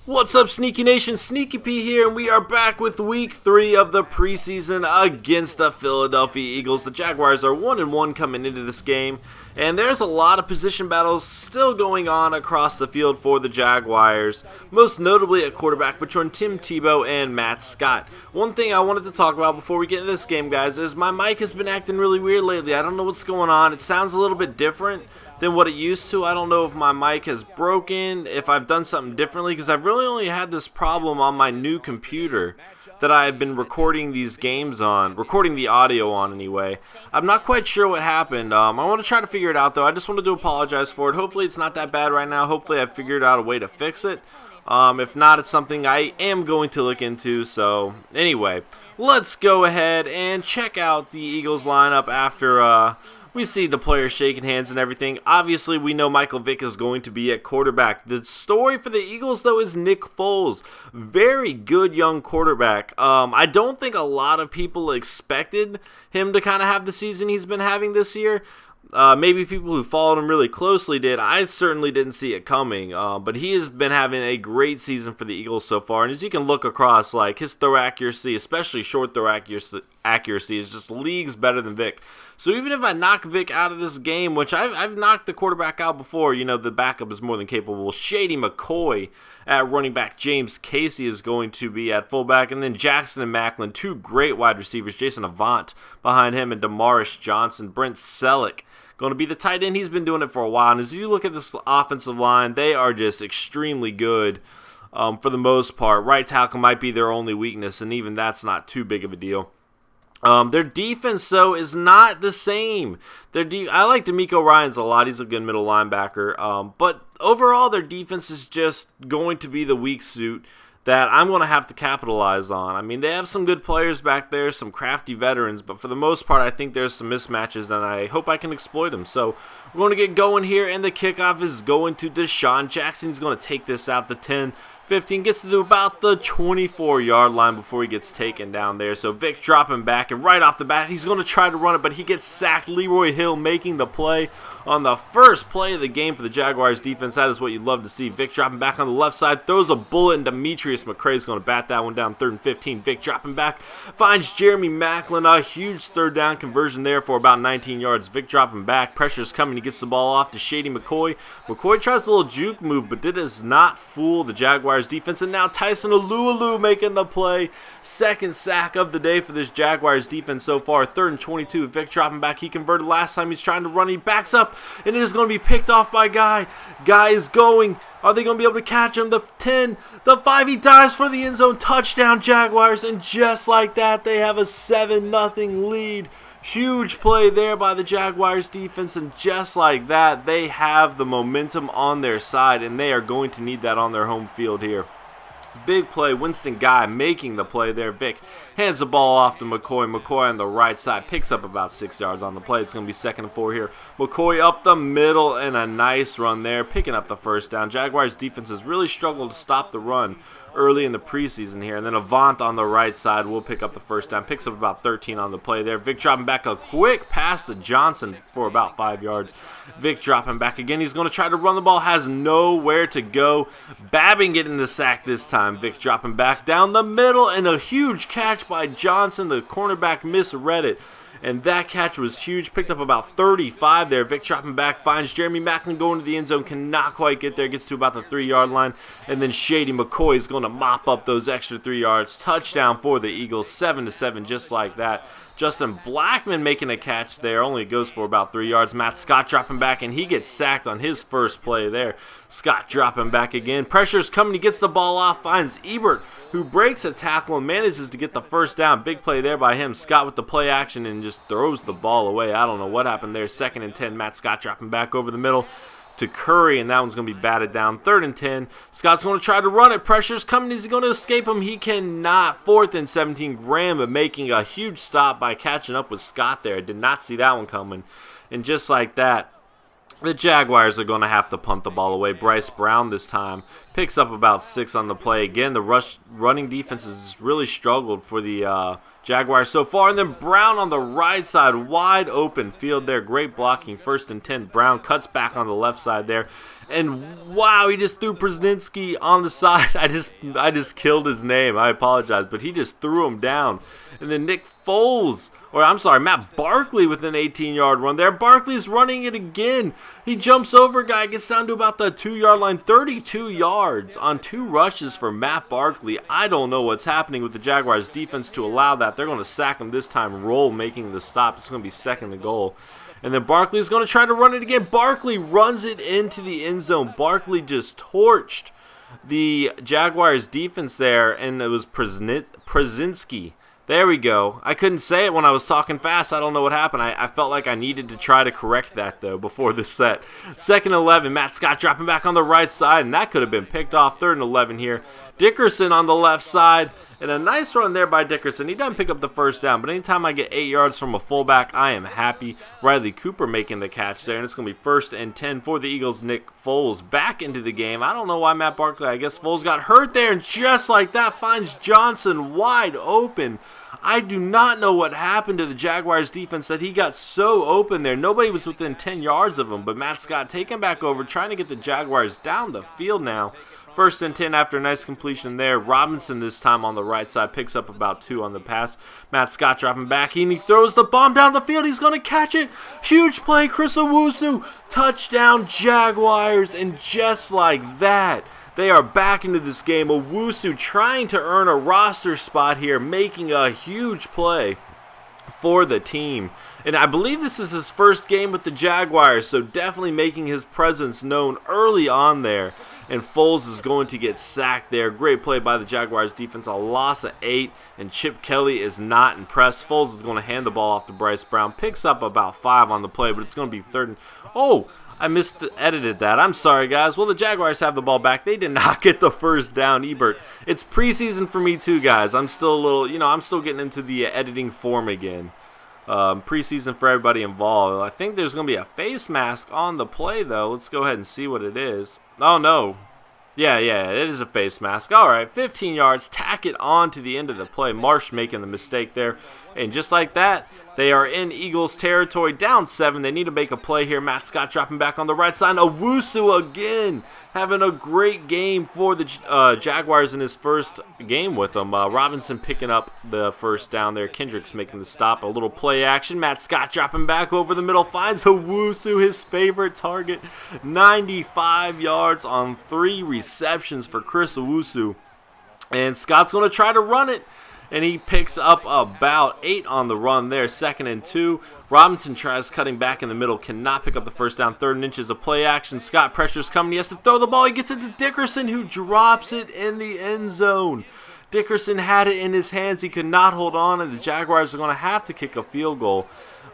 What's up, Sneaky Nation? Sneaky P here, and we are back with week 3 of the preseason against the Philadelphia Eagles. The Jaguars are 1-1 coming into this game, and there's a lot of position battles still going on across the field for the Jaguars, most notably at quarterback between Tim Tebow and Matt Scott. One thing I wanted to talk about before we get into this game, guys, is my mic has been acting really weird lately. I don't know what's going on. It sounds a little bit different than what it used to. I don't know if my mic has broken, if I've done something differently, because I've really only had this problem on my new computer that I've been recording these games on, recording the audio on anyway. I'm not quite sure what happened. I want to try to figure it out though. I just wanted to apologize for it. Hopefully it's not that bad right now. Hopefully I've figured out a way to fix it. If not, it's something I am going to look into. So anyway, let's go ahead and check out the Eagles lineup after we see the players shaking hands and everything. Obviously, we know Michael Vick is going to be at quarterback. The story for the Eagles, though, is Nick Foles. Very good young quarterback. I don't think a lot of people expected him to kind of have the season he's been having this year. Maybe people who followed him really closely did. I certainly didn't see it coming, but he has been having a great season for the Eagles so far. And as you can look across, like his throw accuracy, especially short throw accuracy, is just leagues better than Vick. So even if I knock Vick out of this game, which I've knocked the quarterback out before, you know, the backup is more than capable. Shady McCoy at running back, James Casey is going to be at fullback, and then Jackson and Macklin, two great wide receivers, Jason Avant behind him, and Damaris Johnson, Brent Selleck going to be the tight end. He's been doing it for a while, and as you look at this offensive line, they are just extremely good for the most part. Right tackle might be their only weakness, and even that's not too big of a deal. Their defense, though, is not the same. I like DeMeco Ryans a lot. He's a good middle linebacker. But overall, their defense is just going to be the weak suit that I'm going to have to capitalize on. I mean, they have some good players back there, some crafty veterans, but for the most part, I think there's some mismatches, and I hope I can exploit them. So we're going to get going here, and the kickoff is going to Deshaun Jackson. He's going to take this out the 10. 15, gets to about the 24-yard line before he gets taken down there. So Vick dropping back, and right off the bat, he's going to try to run it, but he gets sacked. Leroy Hill making the play on the first play of the game for the Jaguars defense. That is what you'd love to see. Vick dropping back on the left side, throws a bullet, and Demetrius McCray is going to bat that one down 3rd and 15. Vick dropping back, finds Jeremy Macklin. A huge third down conversion there for about 19 yards. Vick dropping back, pressure's coming. He gets the ball off to Shady McCoy. McCoy tries a little juke move, but it does not fool the Jaguars defense, and now Tyson Alualu making the play. Second sack of the day for this Jaguars defense so far. 3rd and 22. Vick dropping back. He converted last time. He's trying to run. He backs up, and it is going to be picked off by Guy. Guy is going. Are they going to be able to catch him? The 10, the 5. He dives for the end zone. Touchdown, Jaguars, and just like that, they have a 7-0 lead. Huge play there by the Jaguars defense, and just like that, they have the momentum on their side, and they are going to need that on their home field here. Big play, Winston Guy making the play there. Vick hands the ball off to McCoy. McCoy on the right side picks up about 6 yards on the play. It's going to be 2nd and 4 here. McCoy up the middle, and a nice run there, picking up the first down. Jaguars defense has really struggled to stop the run early in the preseason here. And then Avant on the right side will pick up the first down. Picks up about 13 on the play there. Vick dropping back, a quick pass to Johnson for about 5 yards. Vick dropping back again. He's going to try to run the ball. Has nowhere to go. Babin getting the sack this time. Vick dropping back down the middle, and a huge catch by Johnson. The cornerback misread it, and that catch was huge. Picked up about 35 there. Vick dropping back, finds Jeremy Macklin going to the end zone. Cannot quite get there. Gets to about the 3-yard line. And then Shady McCoy is going to mop up those extra 3 yards. Touchdown for the Eagles. 7-7 just like that. Justin Blackman making a catch there. Only goes for about 3 yards. Matt Scott dropping back, and he gets sacked on his first play there. Scott dropping back again. Pressure's coming. He gets the ball off. Finds Ebert, who breaks a tackle and manages to get the first down. Big play there by him. Scott with the play action and just throws the ball away. I don't know what happened there. 2nd and 10. Matt Scott dropping back over the middle to Curry, and that one's going to be batted down. 3rd and 10. Scott's going to try to run it. Pressure's coming. Is he going to escape him? He cannot. 4th and 17. Graham making a huge stop by catching up with Scott there. Did not see that one coming. And just like that, the Jaguars are going to have to punt the ball away. Bryce Brown this time picks up about 6 on the play. Again, the running defense has really struggled for the Jaguars so far. And then Brown on the right side, wide open field there. Great blocking, 1st and 10. Brown cuts back on the left side there. And wow, he just threw Preseason on the side. I just killed his name. I apologize, but he just threw him down. And then Matt Barkley with an 18-yard run there. Barkley's running it again. He jumps over a guy, gets down to about the 2-yard line, 32 yards on 2 rushes for Matt Barkley. I don't know what's happening with the Jaguars defense to allow that. They're going to sack him this time, roll making the stop. It's going to be 2nd and goal. And then Barkley's going to try to run it again. Barkley runs it into the end zone. Barkley just torched the Jaguars defense there, and it was Preseason. There we go. I couldn't say it when I was talking fast. I don't know what happened. I felt like I needed to try to correct that, though, before this set. 2nd and 11. Matt Scott dropping back on the right side, and that could have been picked off. 3rd and 11 here. Dickerson on the left side, and a nice run there by Dickerson. He doesn't pick up the first down, but anytime I get 8 yards from a fullback, I am happy. Riley Cooper making the catch there, and it's going to be 1st and 10 for the Eagles. Nick Foles back into the game. I don't know why Matt Barkley, I guess Foles got hurt there, and just like that finds Johnson wide open. I do not know what happened to the Jaguars defense that he got so open there. Nobody was within 10 yards of him, but Matt Scott taking back over, trying to get the Jaguars down the field now. 1st and 10 after a nice completion there. Robinson this time on the right side picks up about 2 on the pass. Matt Scott dropping back, and he throws the bomb down the field. He's going to catch it. Huge play, Chris Owusu. Touchdown, Jaguars, and just like that, they are back into this game. Owusu trying to earn a roster spot here, making a huge play for the team. And I believe this is his first game with the Jaguars, so definitely making his presence known early on there. And Foles is going to get sacked there. Great play by the Jaguars defense. A loss of 8, and Chip Kelly is not impressed. Foles is going to hand the ball off to Bryce Brown. Picks up about 5 on the play, but it's going to be 3rd and... Oh! I edited that. I'm sorry, guys. Well, the Jaguars have the ball back. They did not get the first down, Ebert. It's preseason for me too, guys. I'm still a little, I'm still getting into the editing form again. Preseason for everybody involved. I think there's going to be a face mask on the play, though. Let's go ahead and see what it is. Oh, no. Yeah, it is a face mask. All right, 15 yards. Tack it on to the end of the play. Marsh making the mistake there. And just like that, they are in Eagles territory, down 7. They need to make a play here. Matt Scott dropping back on the right side. Owusu again having a great game for the Jaguars in his first game with them. Robinson picking up the first down there. Kendricks making the stop. A little play action. Matt Scott dropping back over the middle. Finds Owusu, his favorite target. 95 yards on 3 receptions for Chris Owusu. And Scott's going to try to run it. And he picks up about 8 on the run there. 2nd and 2. Robinson tries cutting back in the middle. Cannot pick up the first down. 3rd and inches of play action. Scott pressure's coming. He has to throw the ball. He gets it to Dickerson, who drops it in the end zone. Dickerson had it in his hands. He could not hold on, and the Jaguars are going to have to kick a field goal.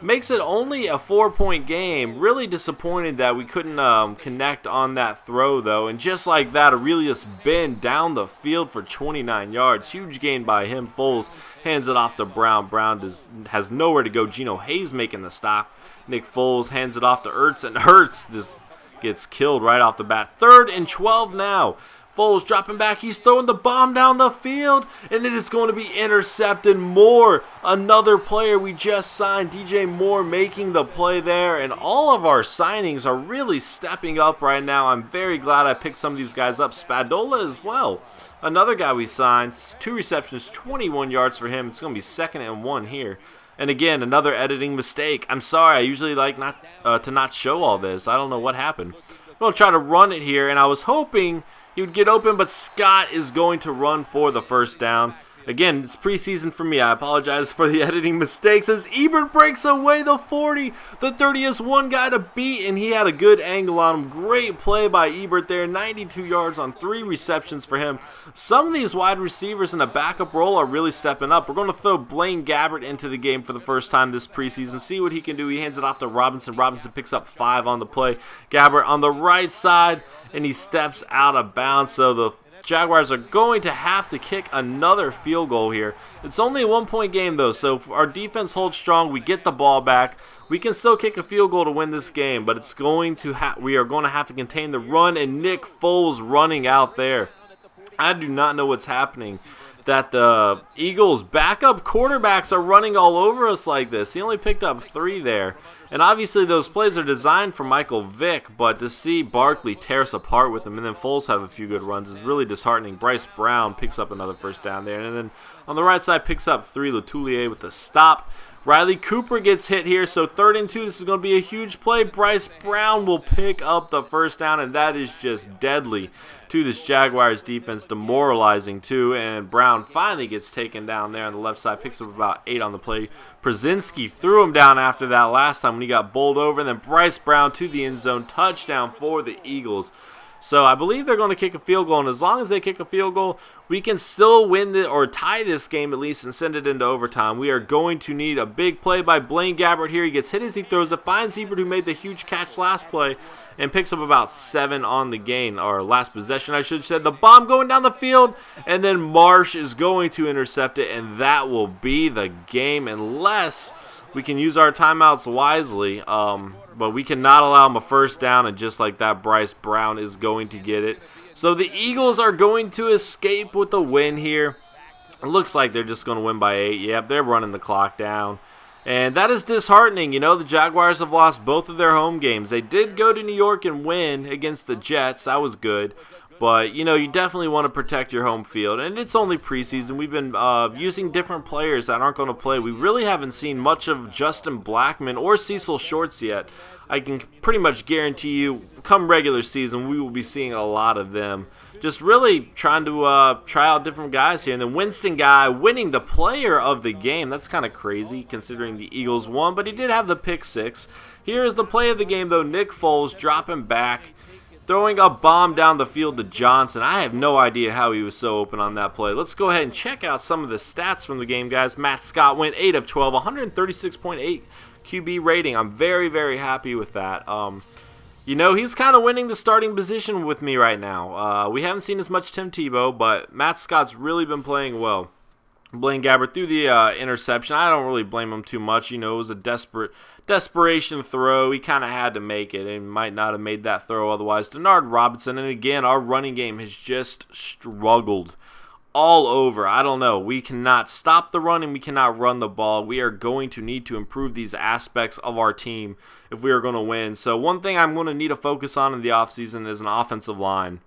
Makes it only a 4-point game. Really disappointed that we couldn't connect on that throw, though. And just like that, Aurelius Ben down the field for 29 yards. Huge gain by him. Foles hands it off to Brown. Brown has nowhere to go. Geno Hayes making the stop. Nick Foles hands it off to Ertz, and Ertz just gets killed right off the bat. 3rd and 12 now. Foles dropping back. He's throwing the bomb down the field, and it is going to be intercepted. Moore, another player we just signed, DJ Moore, making the play there. And all of our signings are really stepping up right now. I'm very glad I picked some of these guys up. Spadola as well. Another guy we signed, 2 receptions, 21 yards for him. It's going to be 2nd and 1 here. And again, another editing mistake. I'm sorry. I usually like to not show all this. I don't know what happened. I'm going to try to run it here, and I was hoping he would get open, but Scott is going to run for the first down. Again, it's preseason for me. I apologize for the editing mistakes as Ebert breaks away the 40. The 30 is one guy to beat, and he had a good angle on him. Great play by Ebert there. 92 yards on 3 receptions for him. Some of these wide receivers in a backup role are really stepping up. We're going to throw Blaine Gabbert into the game for the first time this preseason. See what he can do. He hands it off to Robinson. Robinson picks up 5 on the play. Gabbert on the right side, and he steps out of bounds. So the Jaguars are going to have to kick another field goal here. It's only a 1-point game, though, so if our defense holds strong, we get the ball back. We can still kick a field goal to win this game, but it's going to we are going to have to contain the run, and Nick Foles running out there. I do not know what's happening that the Eagles' backup quarterbacks are running all over us like this. He only picked up 3 there. And obviously those plays are designed for Michael Vick, but to see Barkley tear us apart with him and then Foles have a few good runs is really disheartening. Bryce Brown picks up another first down there. And then on the right side picks up 3, Letoulier with the stop. Riley Cooper gets hit here, so 3rd and 2. This is going to be a huge play. Bryce Brown will pick up the first down, and that is just deadly to this Jaguars defense, demoralizing too. And Brown finally gets taken down there on the left side, picks up about 8 on the play. Przinski threw him down after that last time when he got bowled over, and then Bryce Brown to the end zone, touchdown for the Eagles. So I believe they're going to kick a field goal, and as long as they kick a field goal, we can still win or tie this game at least and send it into overtime. We are going to need a big play by Blaine Gabbert here. He gets hit as he throws it, finds Ebert, who made the huge catch last play, and picks up about 7 on the gain, or last possession I should have said. The bomb going down the field, and then Marsh is going to intercept it, and that will be the game unless we can use our timeouts wisely. But we cannot allow him a first down, and just like that, Bryce Brown is going to get it. So the Eagles are going to escape with a win here. It looks like they're just going to win by 8. Yep, they're running the clock down. And that is disheartening. You know, the Jaguars have lost both of their home games. They did go to New York and win against the Jets. That was good. But, you know, you definitely want to protect your home field. And it's only preseason. We've been using different players that aren't going to play. We really haven't seen much of Justin Blackman or Cecil Shorts yet. I can pretty much guarantee you, come regular season, we will be seeing a lot of them. Just really trying to try out different guys here. And then Winston Guy winning the player of the game. That's kind of crazy considering the Eagles won. But he did have the pick 6. Here is the play of the game, though. Nick Foles dropping back, throwing a bomb down the field to Johnson. I have no idea how he was so open on that play. Let's go ahead and check out some of the stats from the game, guys. Matt Scott went 8 of 12, 136.8 QB rating. I'm very, very happy with that. You know, he's kind of winning the starting position with me right now. We haven't seen as much Tim Tebow, but Matt Scott's really been playing well. Blaine Gabbert threw the interception. I don't really blame him too much. You know, it was a desperation throw. He kind of had to make it and might not have made that throw otherwise. Denard Robinson, and again, our running game has just struggled all over. I don't know. We cannot stop the run and we cannot run the ball. We are going to need to improve these aspects of our team if we are going to win. So one thing I'm going to need to focus on in the offseason is an offensive line.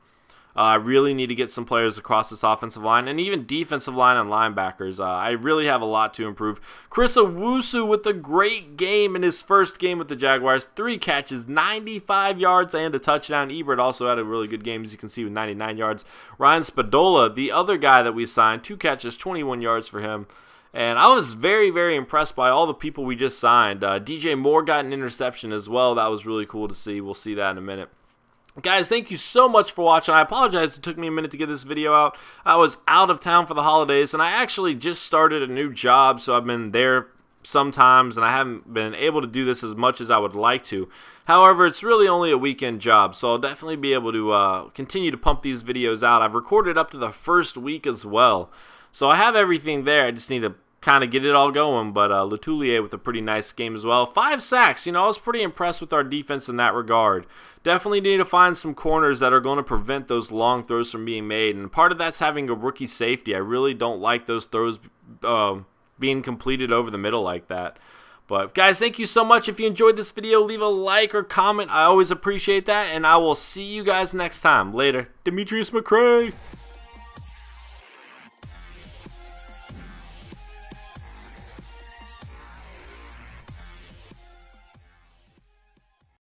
I really need to get some players across this offensive line and even defensive line and linebackers. I really have a lot to improve. Chris Owusu with a great game in his first game with the Jaguars. 3 catches, 95 yards, and a touchdown. Ebert also had a really good game, as you can see, with 99 yards. Ryan Spadola, the other guy that we signed, 2 catches, 21 yards for him. And I was very, very impressed by all the people we just signed. DJ Moore got an interception as well. That was really cool to see. We'll see that in a minute. Guys, thank you so much for watching. I apologize it took me a minute to get this video out. I was out of town for the holidays, and I actually just started a new job, so I've been there sometimes, and I haven't been able to do this as much as I would like to. However, it's really only a weekend job, so I'll definitely be able to continue to pump these videos out. I've recorded up to the first week as well, so I have everything there. I just need to kind of get it all going, but Letoulier with a pretty nice game as well. 5 sacks. You know, I was pretty impressed with our defense in that regard. Definitely need to find some corners that are going to prevent those long throws from being made, and part of that's having a rookie safety. I really don't like those throws being completed over the middle like that. But guys, thank you so much. If you enjoyed this video, leave a like or comment. I always appreciate that, and I will see you guys next time. Later. Demetrius McCray.